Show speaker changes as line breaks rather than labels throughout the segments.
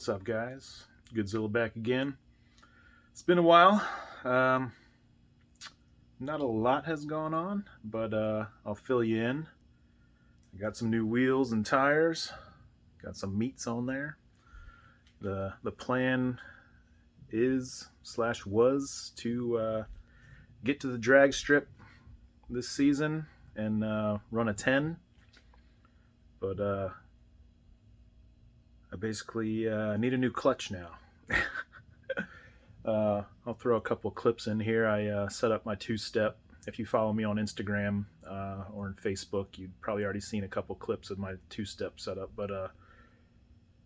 What's up, guys? GoodeZilla back again. It's been a while. Not a lot has gone on, but I'll fill you in. I got some new wheels and tires. Got some meats on there. The plan is/was to get to the drag strip this season and run a 10. But I basically need a new clutch now. I'll throw a couple clips in here. I set up my two-step. If you follow me on Instagram or on Facebook, you've probably already seen a couple clips of my two-step setup. But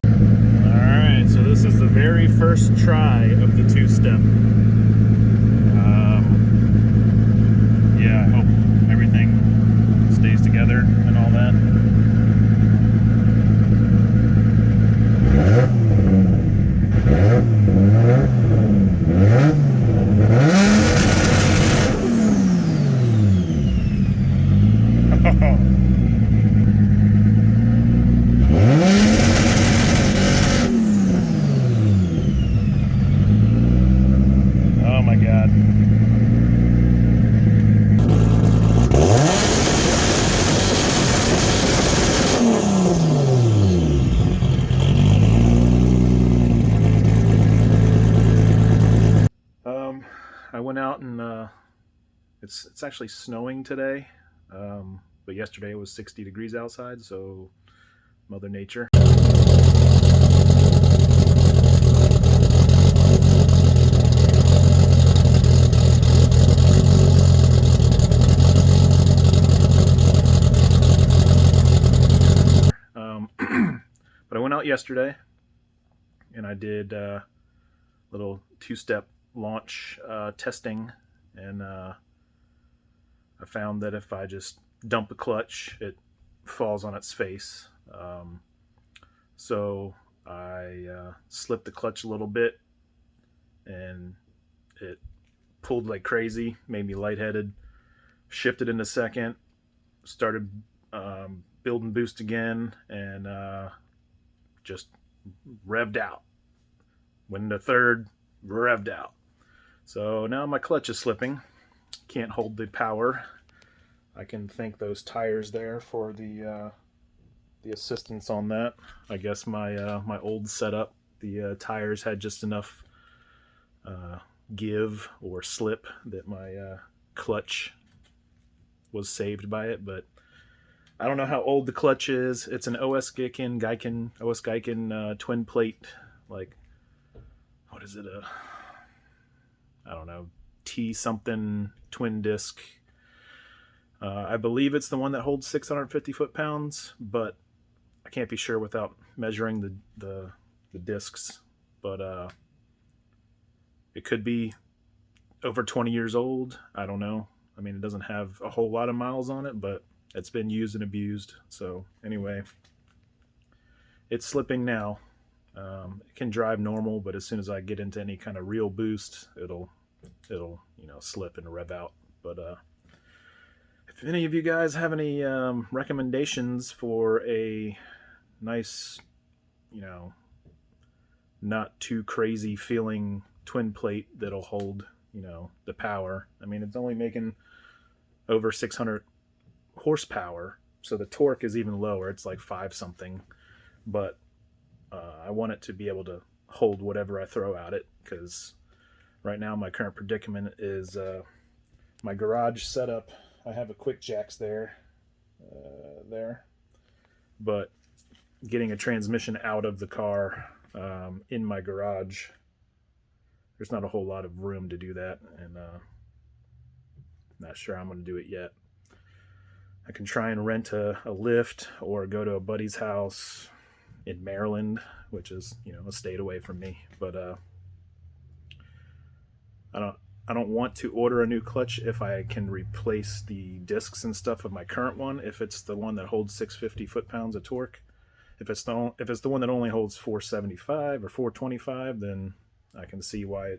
alright, so this is the very first try of the two-step. Yeah, I hope everything stays together and all that. Oh my God. I went out and it's actually snowing today, but yesterday it was 60 degrees outside, so Mother Nature. But I went out yesterday and I did a little two-step launch testing, and I found that if I just dump the clutch, it falls on its face. So I slipped the clutch a little bit and it pulled like crazy, made me lightheaded, shifted into second, started building boost again, and just revved out. Went into third, revved out. So now my clutch is slipping. Can't hold the power. I can thank those tires there for the assistance on that. I guess my my old setup, the tires had just enough give or slip that my clutch was saved by it. But I don't know how old the clutch is. It's an OS Geiken twin plate, like, what is it, I don't know, T something twin disc. I believe it's the one that holds 650 foot-pounds, but I can't be sure without measuring the discs. But it could be over 20 years old. I don't know. I mean, it doesn't have a whole lot of miles on it, but it's been used and abused. So anyway, it's slipping now. It can drive normal, but as soon as I get into any kind of real boost, it'll slip and rev out. But if any of you guys have any recommendations for a nice, not too crazy feeling twin plate that'll hold, the power. I mean, it's only making over 600 horsepower, so the torque is even lower. It's like 5 something, but I want it to be able to hold whatever I throw at it, because right now my current predicament is my garage setup. I have a quick jacks there, but getting a transmission out of the car in my garage, there's not a whole lot of room to do that, and not sure I'm going to do it yet. I can try and rent a lift or go to a buddy's house in Maryland, which is, a state away from me. But I don't want to order a new clutch if I can replace the discs and stuff of my current one, if it's the one that holds 650 foot-pounds of torque. If it's the one that only holds 475 or 425, then I can see why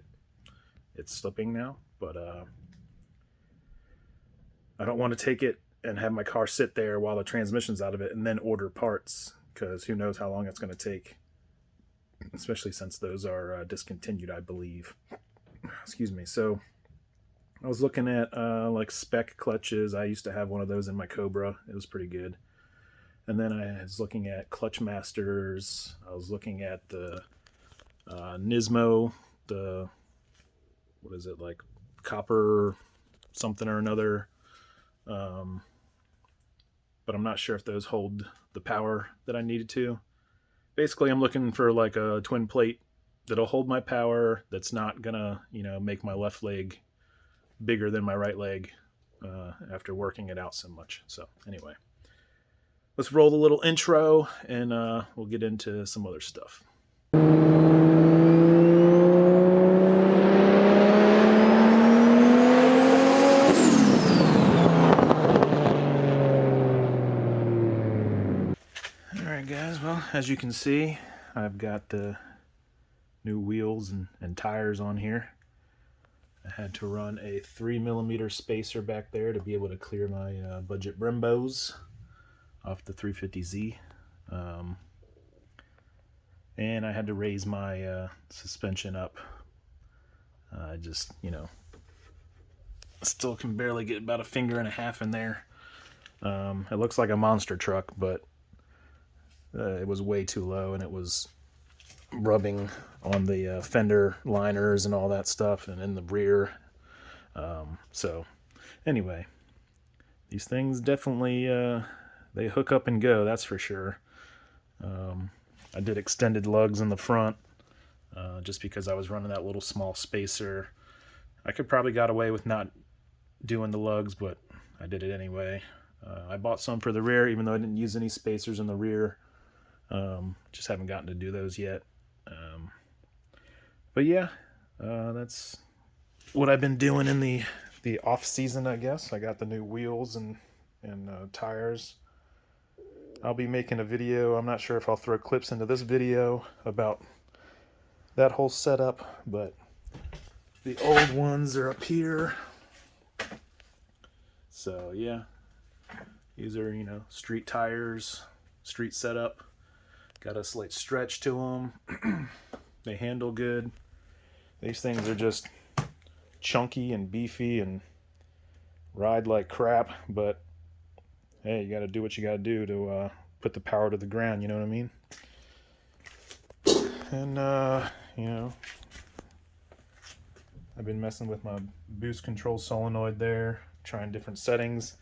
it's slipping now. But I don't want to take it and have my car sit there while the transmission's out of it and then order parts, because who knows how long it's going to take. especially since those are discontinued, I believe. Excuse me. So I was looking at like spec clutches. I used to have one of those in my Cobra. It was pretty good. And then I was looking at Clutch Masters. I was looking at the Nismo, the, what is it, like copper something or another. But I'm not sure if those hold the power that I needed to. Basically, I'm looking for like a twin plate that'll hold my power, that's not gonna, make my left leg bigger than my right leg after working it out so much. So anyway, let's roll the little intro and we'll get into some other stuff. Alright guys, well, as you can see, I've got the new wheels and tires on here. I had to run a 3mm spacer back there to be able to clear my budget Brembos off the 350Z. And I had to raise my suspension up. I just, still can barely get about a finger and a half in there. It looks like a monster truck, but it was way too low, and it was rubbing on the fender liners and all that stuff, and in the rear. So anyway, these things definitely they hook up and go, that's for sure. I did extended lugs in the front just because I was running that little small spacer. I could probably got away with not doing the lugs, but I did it anyway. I bought some for the rear, even though I didn't use any spacers in the rear. Just haven't gotten to do those yet. But yeah, that's what I've been doing in the off season, I guess. I got the new wheels and tires. I'll be making a video. I'm not sure if I'll throw clips into this video about that whole setup, but the old ones are up here. So yeah, these are, street tires, street setup. Got a slight stretch to them. They handle good. These things are just chunky and beefy and ride like crap, but hey, you got to do what you got to do to put the power to the ground, you know what I mean? And, I've been messing with my boost control solenoid there, trying different settings.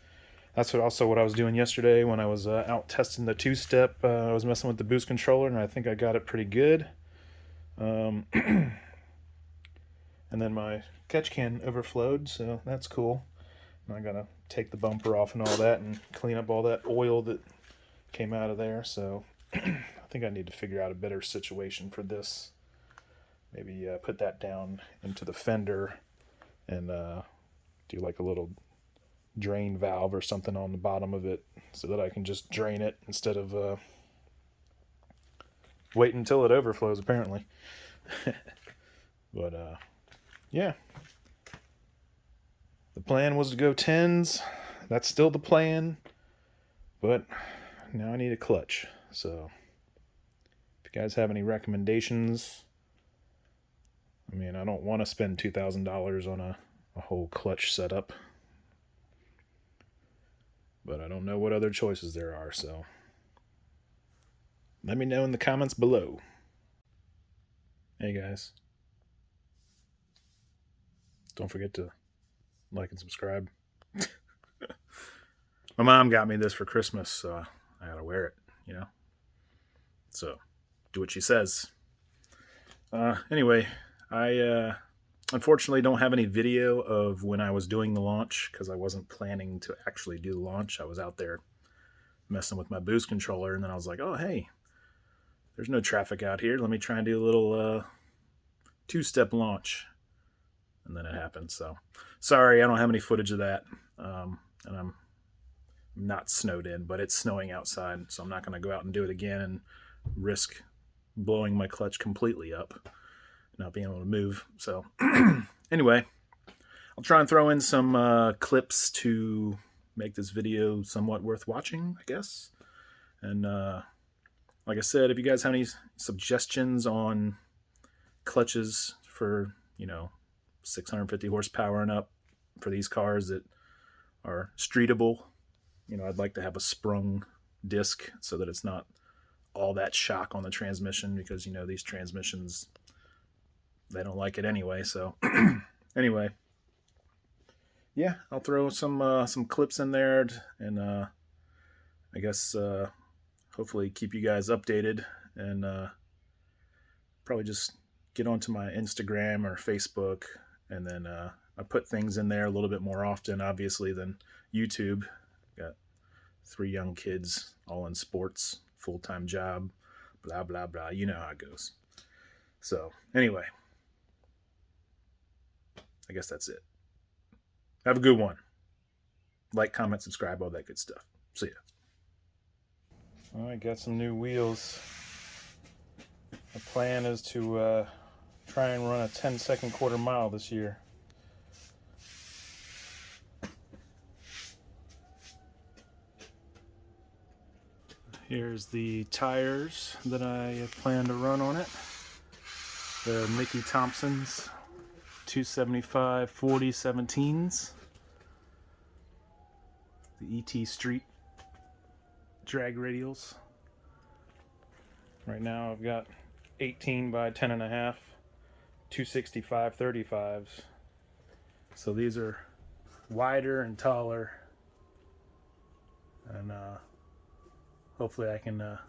That's what I was doing yesterday when I was out testing the two-step. I was messing with the boost controller, and I think I got it pretty good. And then my catch can overflowed, so that's cool. And I gotta take the bumper off and all that and clean up all that oil that came out of there. So I think I need to figure out a better situation for this. Maybe put that down into the fender and do like a little drain valve or something on the bottom of it so that I can just drain it instead of wait until it overflows, apparently. But yeah, the plan was to go 10s. That's still the plan, but now I need a clutch. So if you guys have any recommendations, I mean, I don't want to spend $2,000 on a whole clutch setup, but I don't know what other choices there are, so let me know in the comments below. Hey guys, don't forget to like and subscribe. My mom got me this for Christmas, so I gotta wear it, So do what she says. Anyway, I unfortunately don't have any video of when I was doing the launch because I wasn't planning to actually do the launch. I was out there messing with my boost controller, and then I was like, oh hey, there's no traffic out here. Let me try and do a little two-step launch. And then it happened. So sorry, I don't have any footage of that. And I'm not snowed in, but it's snowing outside, so I'm not going to go out and do it again and risk blowing my clutch completely up, not being able to move. So anyway, I'll try and throw in some clips to make this video somewhat worth watching, I guess. And I'll like I said, if you guys have any suggestions on clutches for, 650 horsepower and up for these cars that are streetable, I'd like to have a sprung disc so that it's not all that shock on the transmission, because these transmissions, they don't like it anyway. So anyway, yeah, I'll throw some clips in there, and I guess hopefully keep you guys updated, and probably just get onto my Instagram or Facebook, and then I put things in there a little bit more often, obviously, than YouTube. Got 3 young kids, all in sports, full-time job, blah blah blah. You know how it goes. So anyway, I guess that's it. Have a good one. Like, comment, subscribe, all that good stuff. See ya. All right, got some new wheels. The plan is to try and run a 10-second quarter mile this year. Here's the tires that I plan to run on it. The Mickey Thompson's 275 40 17s. The ET Street drag radials. Right now I've got 18 by 10.5 265 35s. So these are wider and taller, and hopefully I can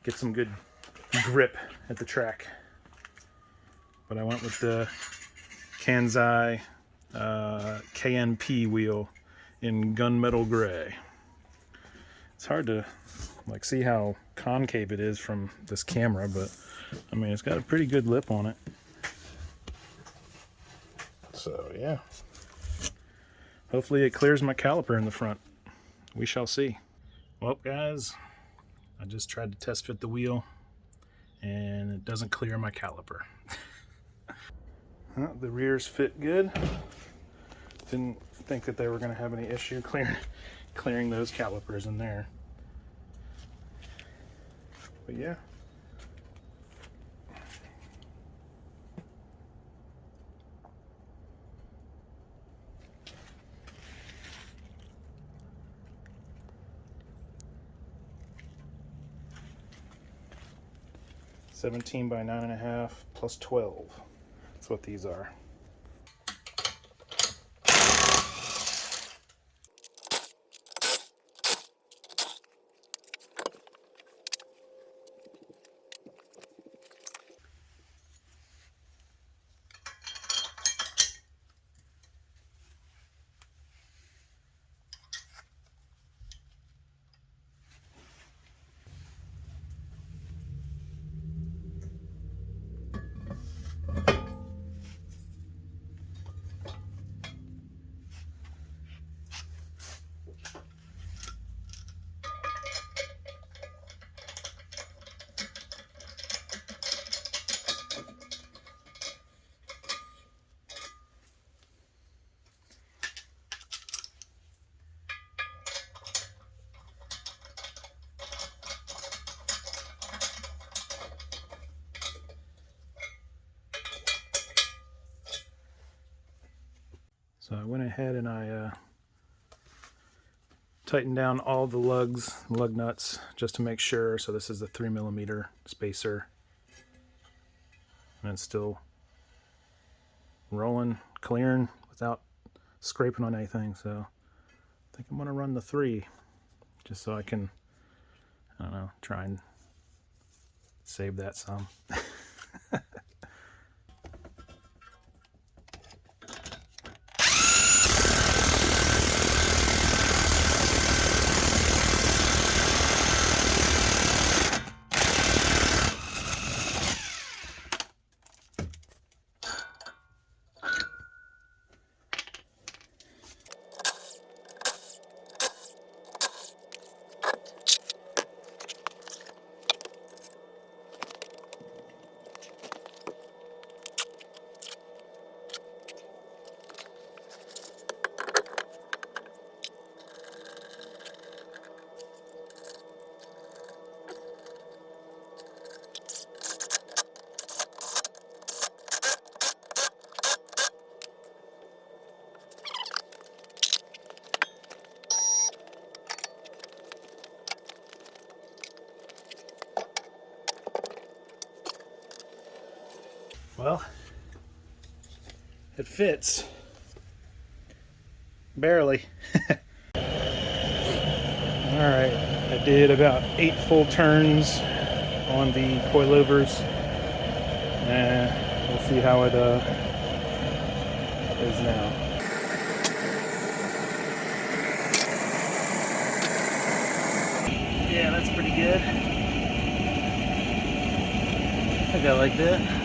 get some good grip at the track. But I went with the Kansai KNP wheel in gunmetal gray. It's hard to see how concave it is from this camera, but I mean, it's got a pretty good lip on it. So yeah, hopefully it clears my caliper in the front. We shall see. Well guys, I just tried to test fit the wheel and it doesn't clear my caliper. Well, the rears fit good. Didn't think that they were going to have any issue clearing those calipers in there. But yeah. $17 by 9.5 plus 12. That's what these are. So I went ahead and I tightened down all the lug nuts just to make sure. So this is a 3mm spacer, and it's still rolling, clearing without scraping on anything. So I think I'm going to run the 3 just so I can, I don't know, try and save that some. Well, it fits. Barely. Alright, I did about 8 full turns on the coilovers. We'll see how it is now. Yeah, that's pretty good. I think I like that.